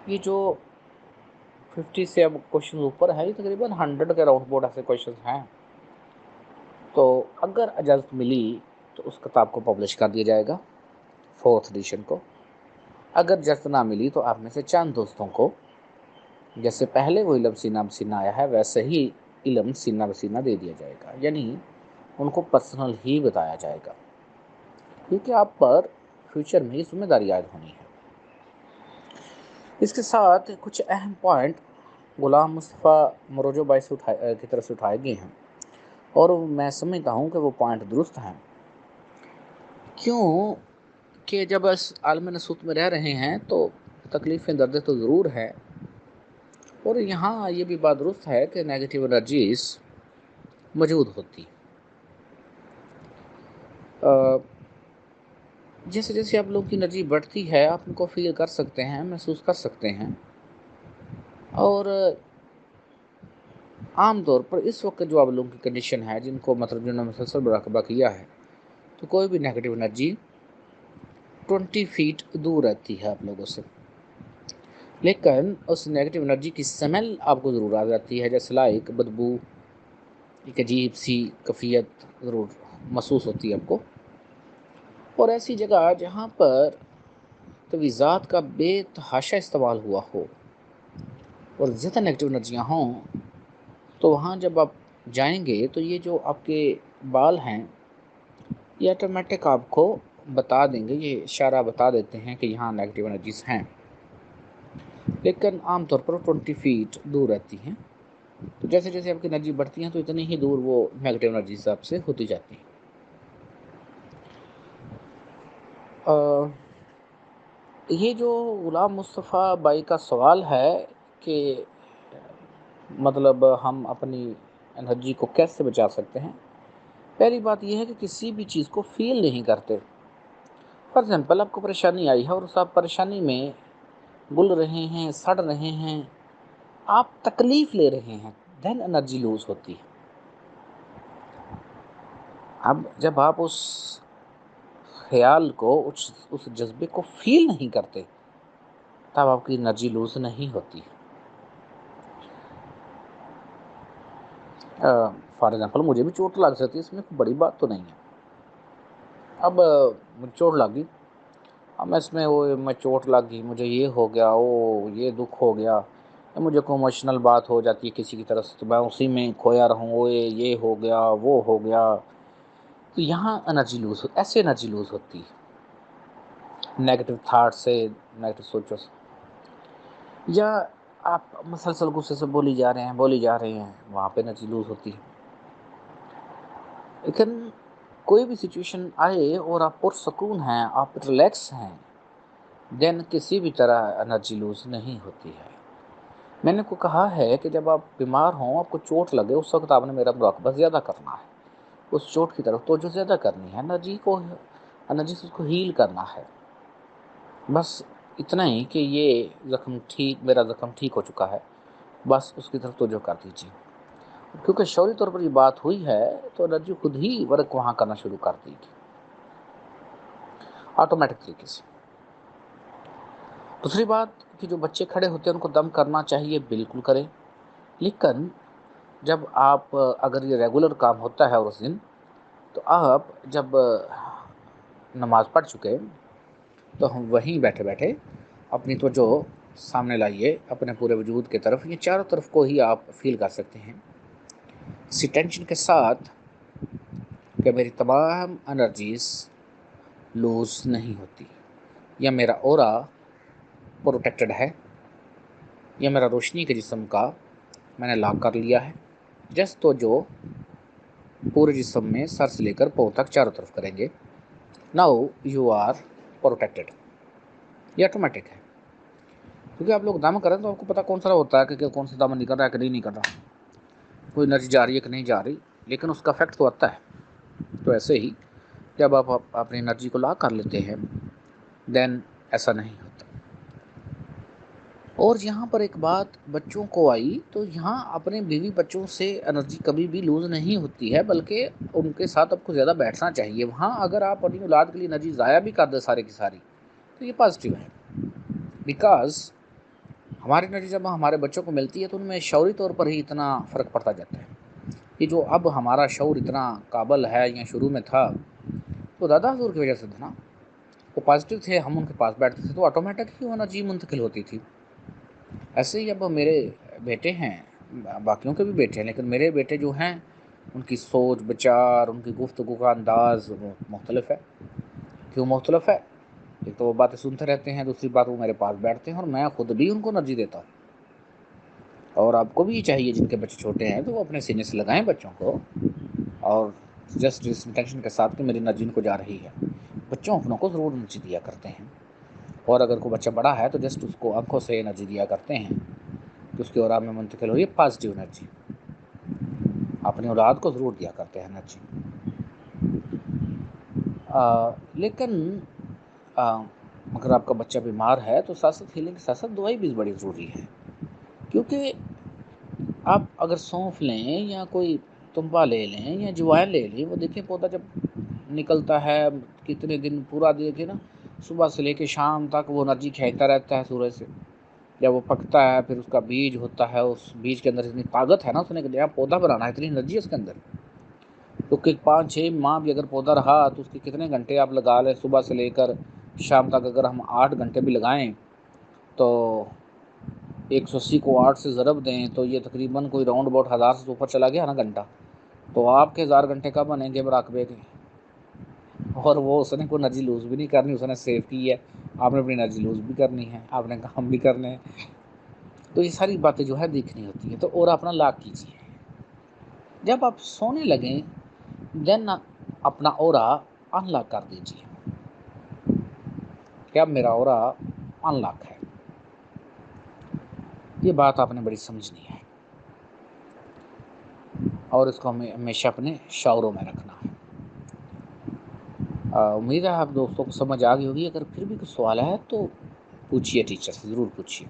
ये जो 50 से अब क्वेश्चन ऊपर है, ये तकरीबन 100 के अराउंड बोर्ड ऐसे क्वेश्चन हैं। तो अगर इजाज़त मिली तो उस किताब को पब्लिश कर दिया जाएगा, 4th एडिशन को। अगर इजाज़त ना मिली तो आप में से चंद दोस्तों को, जैसे पहले वो इल्म सीना बसीना आया है, वैसे ही इल्म सीना बसीना दे दिया जाएगा, यानी उनको पर्सनल ही बताया जाएगा, क्योंकि आप पर फ्यूचर में जिम्मेदारी आयद होनी है। इसके साथ कुछ अहम पॉइंट गुलाम मुस्तफ़ा मरोजो भाई से की तरफ से उठाए गए हैं, और मैं समझता हूँ कि वो पॉइंट दुरुस्त हैं। क्यों कि जब इस आलम नसूत में रह रहे हैं तो तकलीफ़ें दर्द तो ज़रूर है, और यहाँ ये भी बात दुरुस्त है कि नेगेटिव एनर्जीज मौजूद होती। जैसे जैसे आप लोगों की एनर्जी बढ़ती है, आप उनको फील कर सकते हैं, महसूस कर सकते हैं। और आम तौर पर इस वक्त जो आप लोगों की कंडीशन है, जिनको मतलब जिन्होंने मुसलसल मुराकबा किया है, तो कोई भी नेगेटिव एनर्जी 20 फीट दूर रहती है आप लोगों से। लेकिन उस नेगेटिव एनर्जी की स्मेल आपको ज़रूर आ जाती है, जैसे लाइक बदबू, एक अजीब सी कफ़ियत ज़रूर महसूस होती है आपको। और ऐसी जगह जहाँ पर तवीज़ात का बेतहाशा इस्तेमाल हुआ हो और ज़्यादा नेगेटिव एनर्जियाँ हों, तो वहाँ जब आप जाएंगे तो ये जो आपके बाल हैं, ये ऑटोमेटिक आपको बता देंगे, ये इशारा बता देते हैं कि यहाँ नेगेटिव एनर्जीज हैं। लेकिन आमतौर पर 20 फीट दूर रहती हैं। तो जैसे जैसे आपकी एनर्जी बढ़ती है तो इतनी ही दूर वो नेगेटिव एनर्जी से आपसे होती जाती है। ये जो गुलाम मुस्तफ़ा बाई का सवाल है कि मतलब हम अपनी एनर्जी को कैसे बचा सकते हैं, पहली बात यह है कि किसी भी चीज़ को फील नहीं करते। फॉर एग्जाम्पल, आपको परेशानी आई है और उस आप परेशानी में गुल रहे हैं, सड़ रहे हैं, आप तकलीफ ले रहे हैं, देन एनर्जी लूज होती है। अब जब आप उस ख्याल को, उस जज्बे को फील नहीं करते, तब आपकी एनर्जी लूज नहीं होती। फॉर एग्जाम्पल, मुझे भी चोट लग सकती है, इसमें कोई बड़ी बात तो नहीं है। अब मुझे चोट लगी, अब मैं इसमें वो मैं चोट लग गई, मुझे ये हो गया, वो ये दुख हो गया, या मुझे कोई इमोशनल बात हो जाती है किसी की तरफ से, तो मैं उसी में खोया रहूँ, वो ये हो गया, वो हो गया, तो यहाँ एनर्जी लूज ऐसे एनर्जी लूज होती है नेगेटिव थाट से, नेगेटिव सोचों से। या आप मसलसल गुस्से से बोली जा रहे हैं, वहाँ पे एनर्जी लूज होती है। लेकिन कोई भी सिचुएशन आए और आप पुरसकून हैं, आप रिलैक्स हैं, देन किसी भी तरह एनर्जी लूज नहीं होती है। मैंने को कहा है कि जब आप बीमार हों, आपको चोट लगे, उस वक्त आपने मेरा मुराकबा ज़्यादा करना है, उस चोट की तरफ तो जो ज़्यादा करनी है, एनर्जी से उसको हील करना है। बस इतना ही कि ये मेरा ज़ख्म ठीक हो चुका है, बस उसकी तरफ तवज्जो कर दीजिए। क्योंकि शौरी तौर पर ये बात हुई है तो एनर्जी खुद ही वर्क वहाँ करना शुरू कर देगी, ऑटोमेटिक तरीके से। दूसरी बात कि जो बच्चे खड़े होते हैं उनको दम करना चाहिए, बिल्कुल करें। लेकिन जब आप अगर ये रेगुलर काम होता है और उस दिन, तो आप जब नमाज़ पढ़ चुके, तो हम वहीं बैठे बैठे अपनी तवज्जो सामने लाइए, अपने पूरे वजूद की तरफ, ये चारों तरफ को ही आप फील कर सकते हैं इसी टेंशन के साथ कि मेरी तमाम एनर्जीज लूज नहीं होती, या मेरा ऑरा प्रोटेक्टेड है, या मेरा रोशनी के जिस्म का मैंने लॉक कर लिया है। जस्ट तो जो पूरे जिस्म में सर से लेकर पाँव तक चारों तरफ करेंगे, नाउ यू आर प्रोटेक्टेड। ये ऑटोमेटिक है, क्योंकि आप लोग दम करें तो आपको पता कौन सा होता है कि कौन सा दम निकल रहा है कि नहीं निकल रहा, कोई एनर्जी जा रही है कि नहीं जा रही, लेकिन उसका इफेक्ट तो आता है। तो ऐसे ही जब आप अपनी एनर्जी को लॉक कर लेते हैं, देन ऐसा नहीं होता। और यहाँ पर एक बात बच्चों को आई, तो यहाँ अपने बीवी बच्चों से एनर्जी कभी भी लूज़ नहीं होती है, बल्कि उनके साथ आपको ज़्यादा बैठना चाहिए। वहाँ अगर आप अपनी औलाद के लिए एनर्जी ज़ाया भी कर दें सारी की सारी, तो ये पॉजिटिव है। बिकॉज ہماری انرجی جب ہمارے بچوں کو ملتی ہے تو ان میں شعوری طور پر ہی اتنا فرق پڑتا جاتا ہے. یہ جو اب ہمارا شعور اتنا قابل ہے یا شروع میں تھا تو دادا حضور کی وجہ سے تھا نا. وہ پازیٹیو تھے, ہم ان کے پاس بیٹھتے تھے تو آٹومیٹک ہی وہ انرجی منتقل ہوتی تھی. ایسے ہی اب میرے بیٹے ہیں, باقیوں کے بھی بیٹے ہیں, لیکن میرے بیٹے جو ہیں ان کی سوچ بچار, ان کی گفتگو کا انداز مختلف ہے. کیوں مختلف ہے؟ ایک تو وہ باتیں سنتے رہتے ہیں, دوسری بات وہ میرے پاس بیٹھتے ہیں اور میں خود بھی ان کو انرجی دیتا ہوں. اور آپ کو بھی یہ چاہیے جن کے بچے چھوٹے ہیں تو وہ اپنے سینے سے لگائیں بچوں کو, اور جسٹ اس انٹینشن کے ساتھ کہ میری انرجی ان کو جا رہی ہے. بچوں اپنوں کو ضرور انرجی دیا کرتے ہیں, اور اگر کوئی بچہ بڑا ہے تو جسٹ اس کو آنکھوں سے انرجی دیا کرتے ہیں کہ اس کی اوراد میں منتقل ہو. یہ پازیٹیو انرجی اپنی اولاد کو ضرور دیا کرتے ہیں انرجی. لیکن اگر آپ کا بچہ بیمار ہے تو ساتھ ساتھ ہیلنگ کے ساتھ ساتھ دوائی بھی بڑی ضروری ہے. کیونکہ آپ اگر سونف لیں یا کوئی تنبا لے لیں یا جوائن لے لیں, وہ دیکھیں پودا جب نکلتا ہے کتنے دن پورا دیکھے نا, صبح سے لے کے شام تک وہ انرجی کھینچتا رہتا ہے سورج سے. جب وہ پکتا ہے پھر اس کا بیج ہوتا ہے, اس بیج کے اندر اتنی طاقت ہے نا, اس نے ایک نیا پودا بنانا ہے, اتنی انرجی ہے اس کے اندر. تو 5-6 ماہ بھی اگر پودا رہا تو اس کے کتنے گھنٹے آپ لگا لیں, صبح سے لے کر شام تک اگر ہم 8 گھنٹے بھی لگائیں تو 180 کو 8 سے ضرب دیں تو یہ تقریباً کوئی راؤنڈ اباؤٹ 1000 سے اوپر چلا گیا نا گھنٹہ. تو آپ کے 1000 گھنٹے کب بنیں گے مراقبے کے؟ اور وہ اس نے کوئی انرجی لوز بھی نہیں کرنی, اس نے سیو کی ہے, آپ نے اپنی انرجی لوز بھی کرنی ہے, آپ نے کام بھی کرنے ہیں. تو یہ ساری باتیں جو ہے دیکھنی ہوتی ہیں. تو اور اپنا لاک کیجیے. جب آپ سونے لگیں دین اپنا اورا ان لاک کر دیجیے کہ اب میرا اورا ان لاک ہے. یہ بات آپ نے بڑی سمجھنی ہے اور اس کو ہمیں ہمیشہ اپنے شعوروں میں رکھنا ہے. امید ہے آپ دوستوں کو سمجھ آ گئی ہوگی. اگر پھر بھی کچھ سوال ہے تو پوچھیے, ٹیچر سے ضرور پوچھیے.